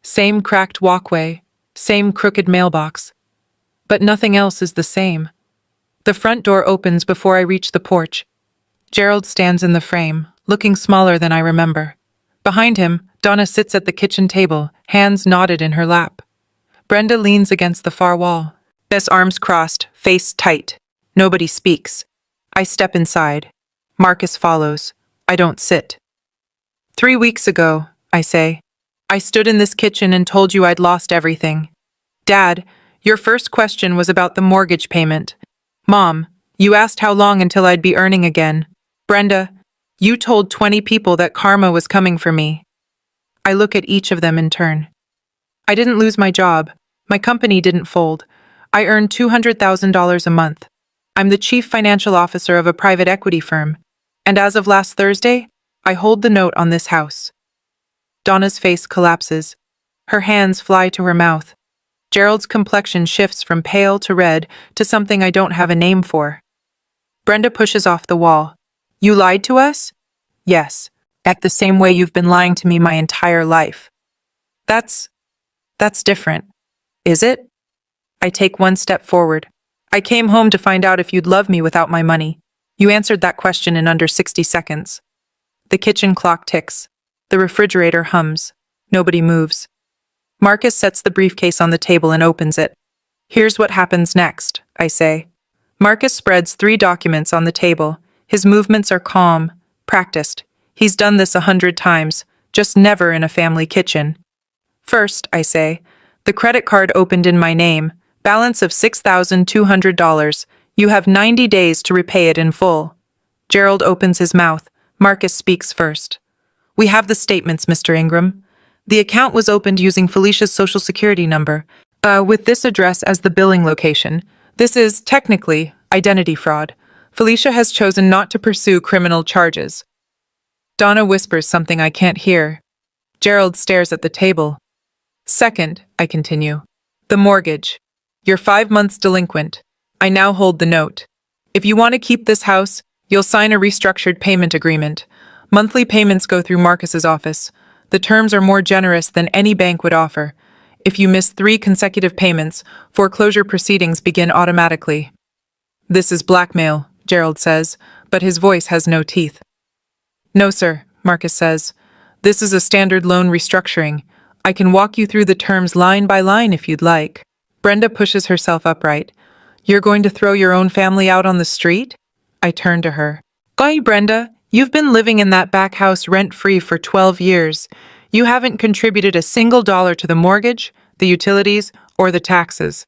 Same cracked walkway, same crooked mailbox. But nothing else is the same. The front door opens before I reach the porch. Gerald stands in the frame, looking smaller than I remember. Behind him, Donna sits at the kitchen table, hands knotted in her lap. Brenda leans against the far wall. Bess arms crossed, face tight. Nobody speaks. I step inside. Marcus follows. I don't sit. 3 weeks ago, I say. I stood in this kitchen and told you I'd lost everything. Dad, your first question was about the mortgage payment. Mom, you asked how long until I'd be earning again. Brenda, you told 20 people that karma was coming for me. I look at each of them in turn. I didn't lose my job. My company didn't fold. I earn $200,000 a month. I'm the chief financial officer of a private equity firm. And as of last Thursday, I hold the note on this house. Donna's face collapses. Her hands fly to her mouth. Gerald's complexion shifts from pale to red to something I don't have a name for. Brenda pushes off the wall. You lied to us? Yes. Act the same way you've been lying to me my entire life. That's different. Is it? I take one step forward. I came home to find out if you'd love me without my money. You answered that question in under 60 seconds. The kitchen clock ticks. The refrigerator hums. Nobody moves. Marcus sets the briefcase on the table and opens it. Here's what happens next, I say. Marcus spreads 3 documents on the table. His movements are calm, practiced. He's done this 100 times, just never in a family kitchen. First, I say, the credit card opened in my name, balance of $6,200. You have 90 days to repay it in full. Gerald opens his mouth. Marcus speaks first. We have the statements, Mr. Ingram. The account was opened using Felicia's social security number, with this address as the billing location. This is, technically, identity fraud. Felicia has chosen not to pursue criminal charges. Donna whispers something I can't hear. Gerald stares at the table. Second, I continue. The mortgage. You're 5 months delinquent. I now hold the note. If you want to keep this house, you'll sign a restructured payment agreement. Monthly payments go through Marcus's office. The terms are more generous than any bank would offer. If you miss 3 consecutive payments, foreclosure proceedings begin automatically. This is blackmail, Gerald says, but his voice has no teeth. No, sir, Marcus says. This is a standard loan restructuring. I can walk you through the terms line by line if you'd like. Brenda pushes herself upright. You're going to throw your own family out on the street? I turn to her. Guy, Brenda, you've been living in that back house rent-free for 12 years. You haven't contributed a single dollar to the mortgage, the utilities, or the taxes.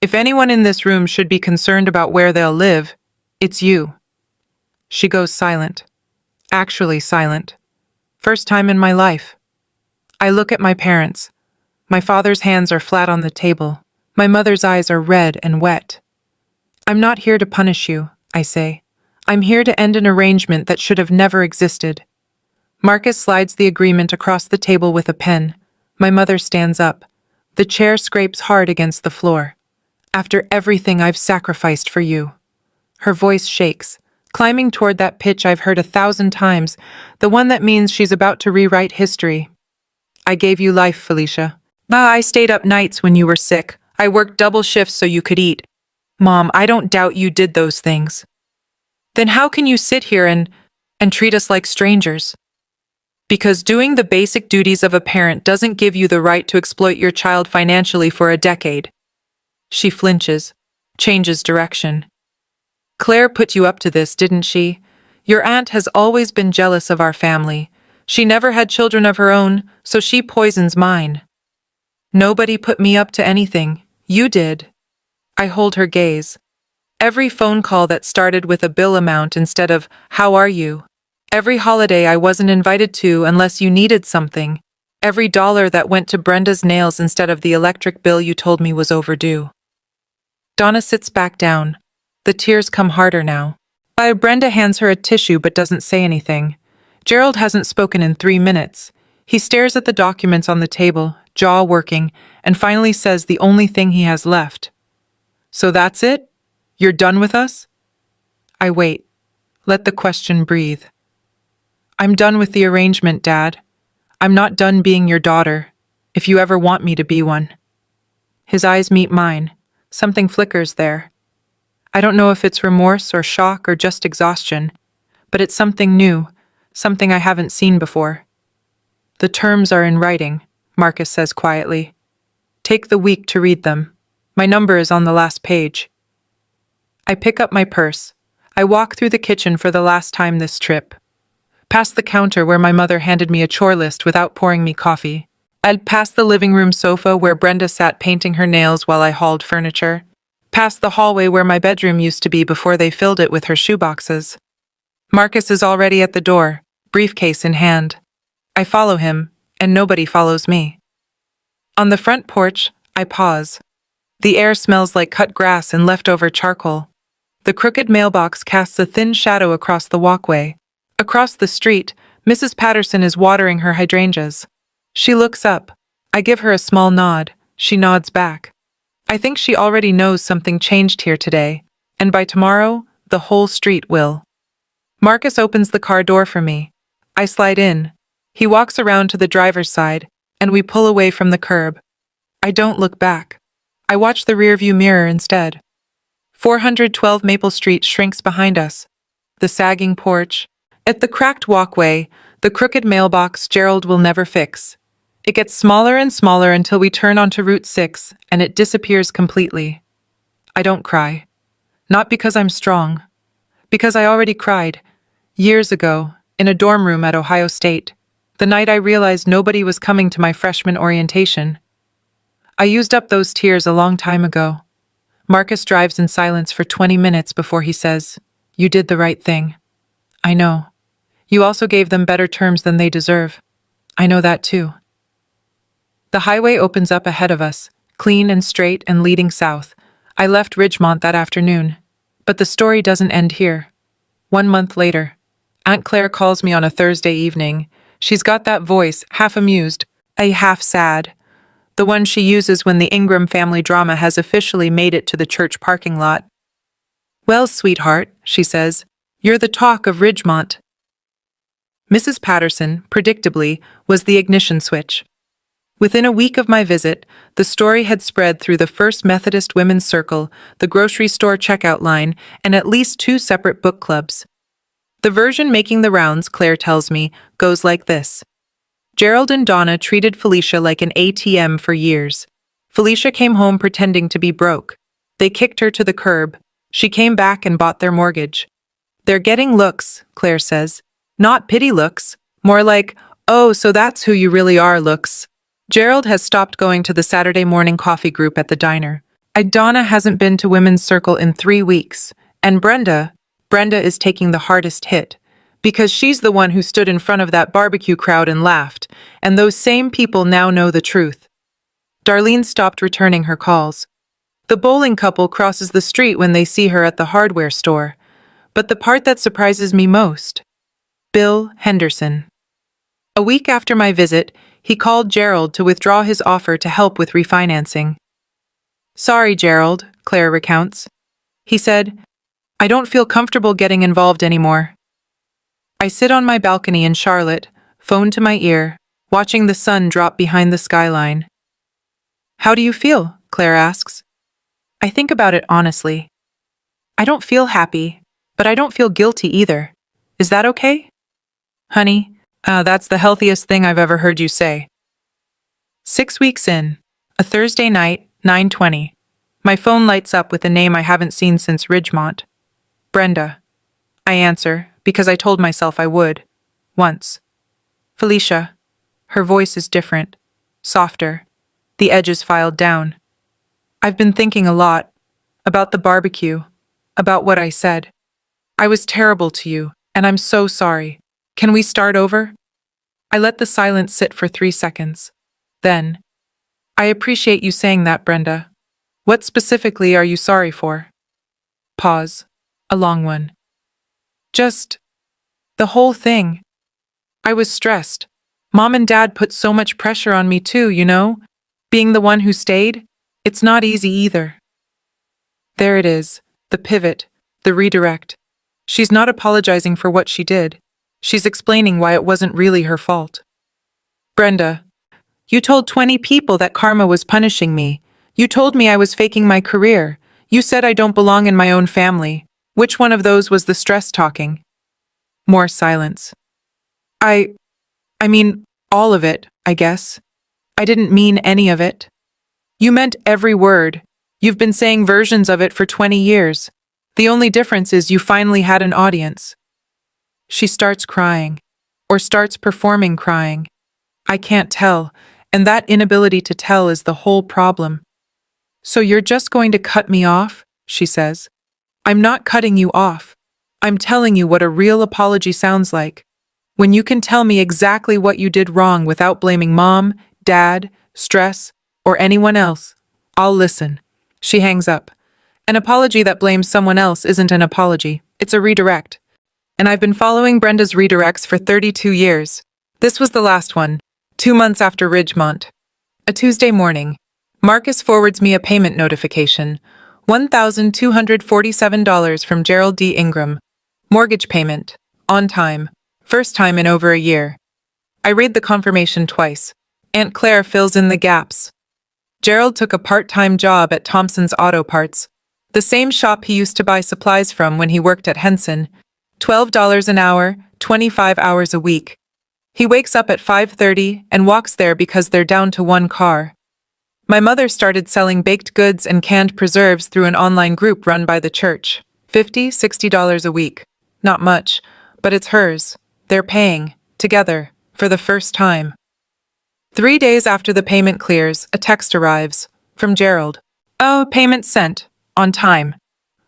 If anyone in this room should be concerned about where they'll live, it's you. She goes silent. Actually silent. First time in my life. I look at my parents. My father's hands are flat on the table. My mother's eyes are red and wet. I'm not here to punish you, I say. I'm here to end an arrangement that should have never existed. Marcus slides the agreement across the table with a pen. My mother stands up. The chair scrapes hard against the floor. After everything I've sacrificed for you. Her voice shakes, climbing toward that pitch I've heard 1,000 times, the one that means she's about to rewrite history. I gave you life, Felicia. I stayed up nights when you were sick. I worked double shifts so you could eat. Mom, I don't doubt you did those things. Then how can you sit here and treat us like strangers? Because doing the basic duties of a parent doesn't give you the right to exploit your child financially for a decade. She flinches, changes direction. Claire put you up to this, didn't she? Your aunt has always been jealous of our family. She never had children of her own, so she poisons mine. Nobody put me up to anything. You did. I hold her gaze. Every phone call that started with a bill amount instead of, "How are you?" Every holiday I wasn't invited to unless you needed something. Every dollar that went to Brenda's nails instead of the electric bill you told me was overdue. Donna sits back down. The tears come harder now. Brenda hands her a tissue but doesn't say anything. Gerald hasn't spoken in 3 minutes. He stares at the documents on the table, jaw working, and finally says the only thing he has left. So that's it? You're done with us? I wait. Let the question breathe. I'm done with the arrangement, Dad. I'm not done being your daughter, if you ever want me to be one. His eyes meet mine. Something flickers there. I don't know if it's remorse or shock or just exhaustion, but it's something new, something I haven't seen before. The terms are in writing, Marcus says quietly. Take the week to read them. My number is on the last page. I pick up my purse. I walk through the kitchen for the last time this trip. Past the counter where my mother handed me a chore list without pouring me coffee. I'd past the living room sofa where Brenda sat painting her nails while I hauled furniture. Past the hallway where my bedroom used to be before they filled it with her shoeboxes. Marcus is already at the door, briefcase in hand. I follow him, and nobody follows me. On the front porch, I pause. The air smells like cut grass and leftover charcoal. The crooked mailbox casts a thin shadow across the walkway. Across the street, Mrs. Patterson is watering her hydrangeas. She looks up. I give her a small nod. She nods back. I think she already knows something changed here today, and by tomorrow, the whole street will. Marcus opens the car door for me. I slide in. He walks around to the driver's side, and we pull away from the curb. I don't look back. I watch the rearview mirror instead. 412 Maple Street shrinks behind us. The sagging porch. At the cracked walkway, the crooked mailbox Gerald will never fix. It gets smaller and smaller until we turn onto Route 6, and it disappears completely. I don't cry. Not because I'm strong. Because I already cried. Years ago, in a dorm room at Ohio State. The night I realized nobody was coming to my freshman orientation. I used up those tears a long time ago. Marcus drives in silence for 20 minutes before he says, "You did the right thing." I know. You also gave them better terms than they deserve. I know that too. The highway opens up ahead of us, clean and straight and leading south. I left Ridgemont that afternoon. But the story doesn't end here. 1 month later, Aunt Claire calls me on a Thursday evening. She's got that voice, half amused, a half sad. The one she uses when the Ingram family drama has officially made it to the church parking lot. "Well, sweetheart," she says, "you're the talk of Ridgemont." Mrs. Patterson, predictably, was the ignition switch. Within a week of my visit, the story had spread through the First Methodist Women's Circle, the grocery store checkout line, and at least 2 separate book clubs. The version making the rounds, Claire tells me, goes like this. Gerald and Donna treated Felicia like an ATM for years. Felicia came home pretending to be broke. They kicked her to the curb. She came back and bought their mortgage. "They're getting looks," Claire says. "Not pity looks. More like, 'Oh, so that's who you really are' looks." Gerald has stopped going to the Saturday morning coffee group at the diner. Donna hasn't been to Women's Circle in 3 weeks. And Brenda is taking the hardest hit. Because she's the one who stood in front of that barbecue crowd and laughed, and those same people now know the truth. Darlene stopped returning her calls. The bowling couple crosses the street when they see her at the hardware store. But the part that surprises me most, Bill Henderson. A week after my visit, he called Gerald to withdraw his offer to help with refinancing. "Sorry, Gerald," Claire recounts. He said, "I don't feel comfortable getting involved anymore." I sit on my balcony in Charlotte, phone to my ear, watching the sun drop behind the skyline. "How do you feel?" Claire asks. I think about it honestly. I don't feel happy, but I don't feel guilty either. Is that okay? "Honey, that's the healthiest thing I've ever heard you say." 6 weeks in, a Thursday night, 9:20. My phone lights up with a name I haven't seen since Ridgemont. Brenda. I answer, because I told myself I would. Once. "Felicia." Her voice is different. Softer. The edges filed down. "I've been thinking a lot. About the barbecue. About what I said. I was terrible to you, and I'm so sorry. Can we start over?" I let the silence sit for 3 seconds. Then, "I appreciate you saying that, Brenda. What specifically are you sorry for?" Pause. A long one. "Just the whole thing. I was stressed. Mom and Dad put so much pressure on me too, you know? Being the one who stayed, it's not easy either." There it is, the pivot, the redirect. She's not apologizing for what she did. She's explaining why it wasn't really her fault. "Brenda, you told 20 people that karma was punishing me. You told me I was faking my career. You said I don't belong in my own family. Which one of those was the stress talking?" More silence. I mean, all of it, I guess. I didn't mean any of it." "You meant every word. You've been saying versions of it for 20 years. The only difference is you finally had an audience." She starts crying, or starts performing crying. I can't tell, and that inability to tell is the whole problem. "So you're just going to cut me off?" she says. "I'm not cutting you off. I'm telling you what a real apology sounds like. When you can tell me exactly what you did wrong without blaming Mom, Dad, stress, or anyone else, I'll listen." She hangs up. An apology that blames someone else isn't an apology, it's a redirect. And I've been following Brenda's redirects for 32 years. This was the last one, 2 months after Ridgemont. A Tuesday morning. Marcus forwards me a payment notification. $1,247 from Gerald D. Ingram. Mortgage payment. On time. First time in over a year. I read the confirmation twice. Aunt Claire fills in the gaps. Gerald took a part-time job at Thompson's Auto Parts, the same shop he used to buy supplies from when he worked at Henson. $12 an hour, 25 hours a week. He wakes up at 5:30 and walks there because they're down to 1 car. My mother started selling baked goods and canned preserves through an online group run by the church. $50, $60 a week. Not much, but it's hers. They're paying, together, for the first time. 3 days after the payment clears, a text arrives. From Gerald. "Oh, payment sent. On time."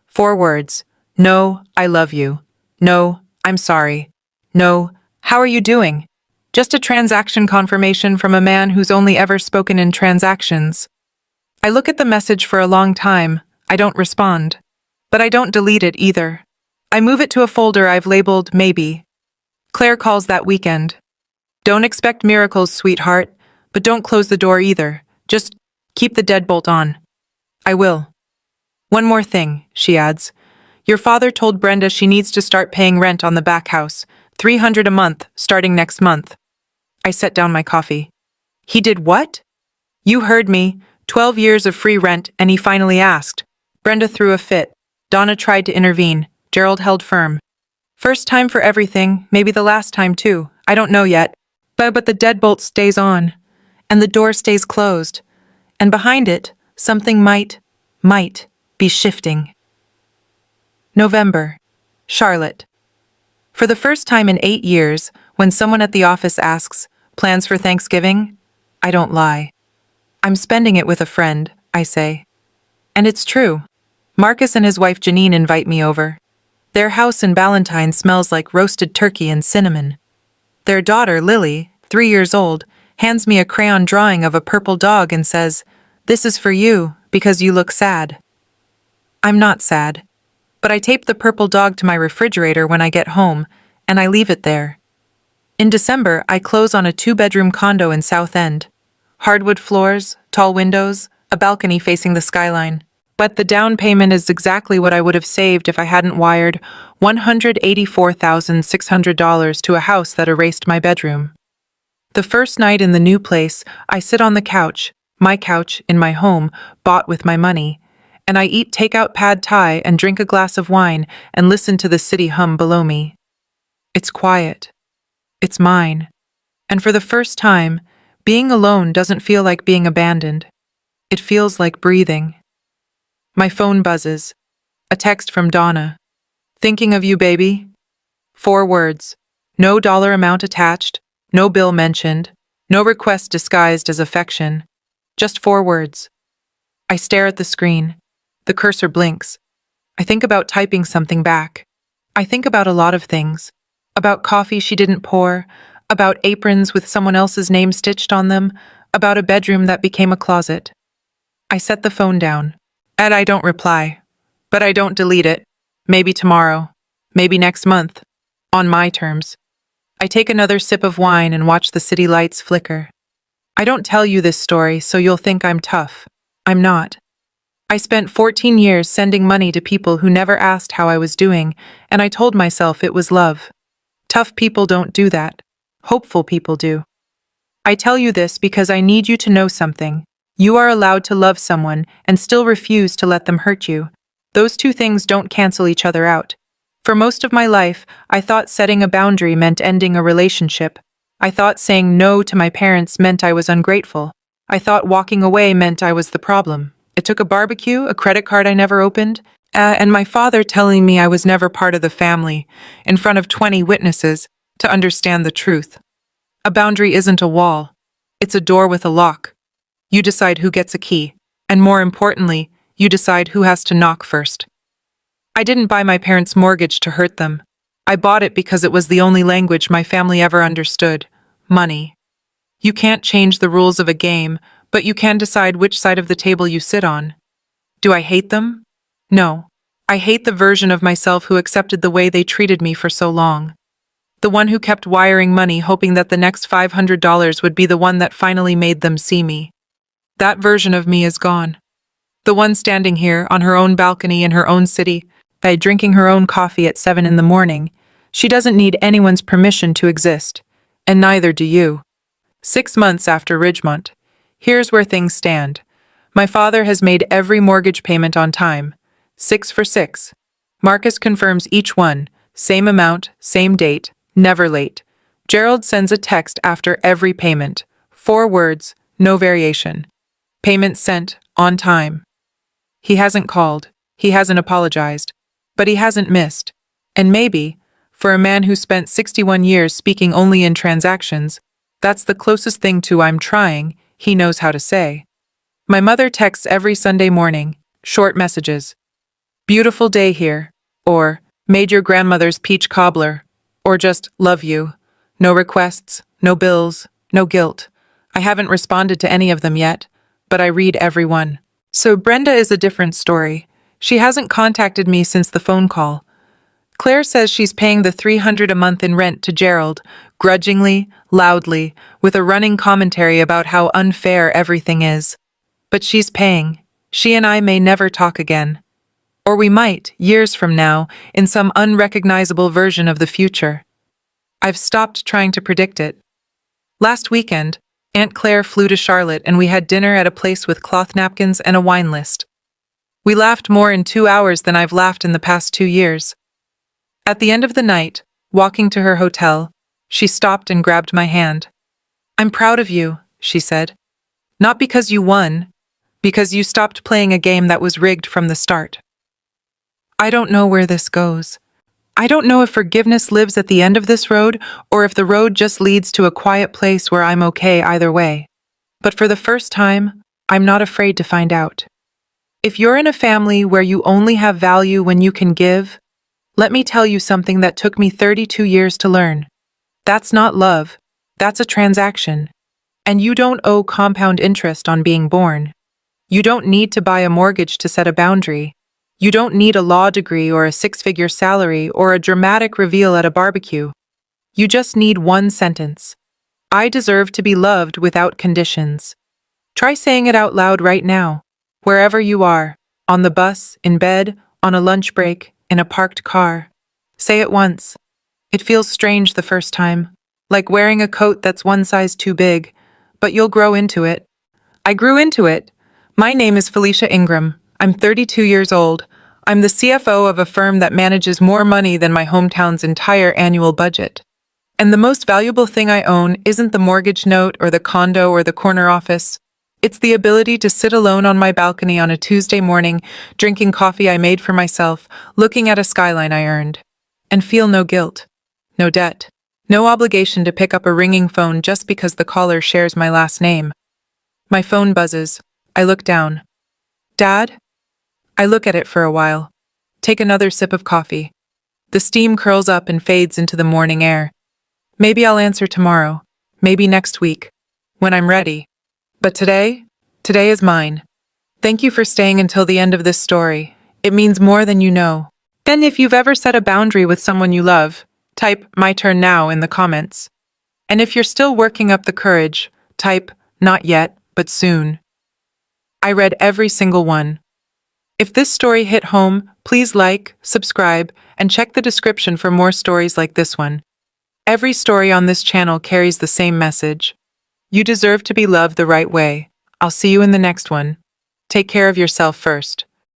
4 words. "No, I love you." "No, I'm sorry." "No, how are you doing?" Just a transaction confirmation from a man who's only ever spoken in transactions. I look at the message for a long time. I don't respond. But I don't delete it either. I move it to a folder I've labeled Maybe. Claire calls that weekend. Don't expect miracles, sweetheart, but don't close the door either. Just keep the deadbolt on. I will. One more thing, she adds. Your father told Brenda she needs to start paying rent on the back house, $300 a month, starting next month. I set down my coffee. He did what? You heard me. 12 years of free rent, and he finally asked. Brenda threw a fit. Donna tried to intervene. Gerald held firm. First time for everything, maybe the last time too. I don't know yet. But the deadbolt stays on, and the door stays closed. And behind it, something might be shifting. November. Charlotte. For the first time in 8 years, when someone at the office asks, "Plans for Thanksgiving?" I don't lie. "I'm spending it with a friend," I say. And it's true. Marcus and his wife Janine invite me over. Their house in Ballantyne smells like roasted turkey and cinnamon. Their daughter, Lily, 3 years old, hands me a crayon drawing of a purple dog and says, "This is for you, because you look sad." I'm not sad, but I tape the purple dog to my refrigerator when I get home, and I leave it there. In December, I close on a 2-bedroom condo in South End. Hardwood floors, tall windows, a balcony facing the skyline. But the down payment is exactly what I would have saved if I hadn't wired $184,600 to a house that erased my bedroom. The first night in the new place, I sit on the couch, my couch in my home, bought with my money, and I eat takeout pad thai and drink a glass of wine and listen to the city hum below me. It's quiet. It's mine. And for the first time, being alone doesn't feel like being abandoned. It feels like breathing. My phone buzzes. A text from Donna. "Thinking of you, baby." 4 words. No dollar amount attached, no bill mentioned, no request disguised as affection. Just 4 words. I stare at the screen. The cursor blinks. I think about typing something back. I think about a lot of things. About coffee she didn't pour, about aprons with someone else's name stitched on them, about a bedroom that became a closet. I set the phone down. And I don't reply. But I don't delete it. Maybe tomorrow. Maybe next month. On my terms. I take another sip of wine and watch the city lights flicker. I don't tell you this story so you'll think I'm tough. I'm not. I spent 14 years sending money to people who never asked how I was doing, and I told myself it was love. Tough people don't do that. Hopeful people do. I tell you this because I need you to know something. You are allowed to love someone and still refuse to let them hurt you. Those two things don't cancel each other out. For most of my life, I thought setting a boundary meant ending a relationship. I thought saying no to my parents meant I was ungrateful. I thought walking away meant I was the problem. It took a barbecue, a credit card I never opened, and my father telling me I was never part of the family, in front of 20 witnesses, to understand the truth. A boundary isn't a wall. It's a door with a lock. You decide who gets a key, and more importantly, you decide who has to knock first. I didn't buy my parents' mortgage to hurt them. I bought it because it was the only language my family ever understood: money. You can't change the rules of a game, but you can decide which side of the table you sit on. Do I hate them? No. I hate the version of myself who accepted the way they treated me for so long. The one who kept wiring money hoping that the next $500 would be the one that finally made them see me. That version of me is gone. The one standing here on her own balcony in her own city, drinking her own coffee at 7 in the morning. She doesn't need anyone's permission to exist, and neither do you. 6 months after Ridgemont. Here's where things stand. My father has made every mortgage payment on time. 6 for 6. Marcus confirms each one. Same amount, same date, never late. Gerald sends a text after every payment. 4 words, no variation. Payment sent, on time. He hasn't called. He hasn't apologized. But he hasn't missed. And maybe, for a man who spent 61 years speaking only in transactions, that's the closest thing to "I'm trying" he knows how to say. My mother texts every Sunday morning, short messages. "Beautiful day here," or "Made your grandmother's peach cobbler," or just "Love you." No requests, no bills, no guilt. I haven't responded to any of them yet, but I read every one. So Brenda is a different story. She hasn't contacted me since the phone call. Claire says she's paying the $300 a month in rent to Gerald, grudgingly, loudly, with a running commentary about how unfair everything is. But she's paying. She and I may never talk again. Or we might, years from now, in some unrecognizable version of the future. I've stopped trying to predict it. Last weekend, Aunt Claire flew to Charlotte and we had dinner at a place with cloth napkins and a wine list. We laughed more in 2 hours than I've laughed in the past 2 years. At the end of the night, walking to her hotel, she stopped and grabbed my hand. "I'm proud of you," she said. "Not because you won, because you stopped playing a game that was rigged from the start." I don't know where this goes. I don't know if forgiveness lives at the end of this road or if the road just leads to a quiet place where I'm okay either way. But for the first time, I'm not afraid to find out. If you're in a family where you only have value when you can give, let me tell you something that took me 32 years to learn. That's not love. That's a transaction. And you don't owe compound interest on being born. You don't need to buy a mortgage to set a boundary. You don't need a law degree or a 6-figure salary or a dramatic reveal at a barbecue. You just need one sentence. I deserve to be loved without conditions. Try saying it out loud right now, wherever you are, on the bus, in bed, on a lunch break, in a parked car. Say it once. It feels strange the first time, like wearing a coat that's one size too big, but you'll grow into it. I grew into it. My name is Felicia Ingram. I'm 32 years old. I'm the CFO of a firm that manages more money than my hometown's entire annual budget. And the most valuable thing I own isn't the mortgage note or the condo or the corner office. It's the ability to sit alone on my balcony on a Tuesday morning, drinking coffee I made for myself, looking at a skyline I earned, and feel no guilt, no debt, no obligation to pick up a ringing phone just because the caller shares my last name. My phone buzzes. I look down. "Dad?" I look at it for a while. Take another sip of coffee. The steam curls up and fades into the morning air. Maybe I'll answer tomorrow. Maybe next week. When I'm ready. But today is mine. Thank you for staying until the end of this story. It means more than you know. Then if you've ever set a boundary with someone you love, type "my turn now" in the comments. And if you're still working up the courage, type "not yet, but soon." I read every single one. If this story hit home, please like, subscribe, and check the description for more stories like this one. Every story on this channel carries the same message. You deserve to be loved the right way. I'll see you in the next one. Take care of yourself first.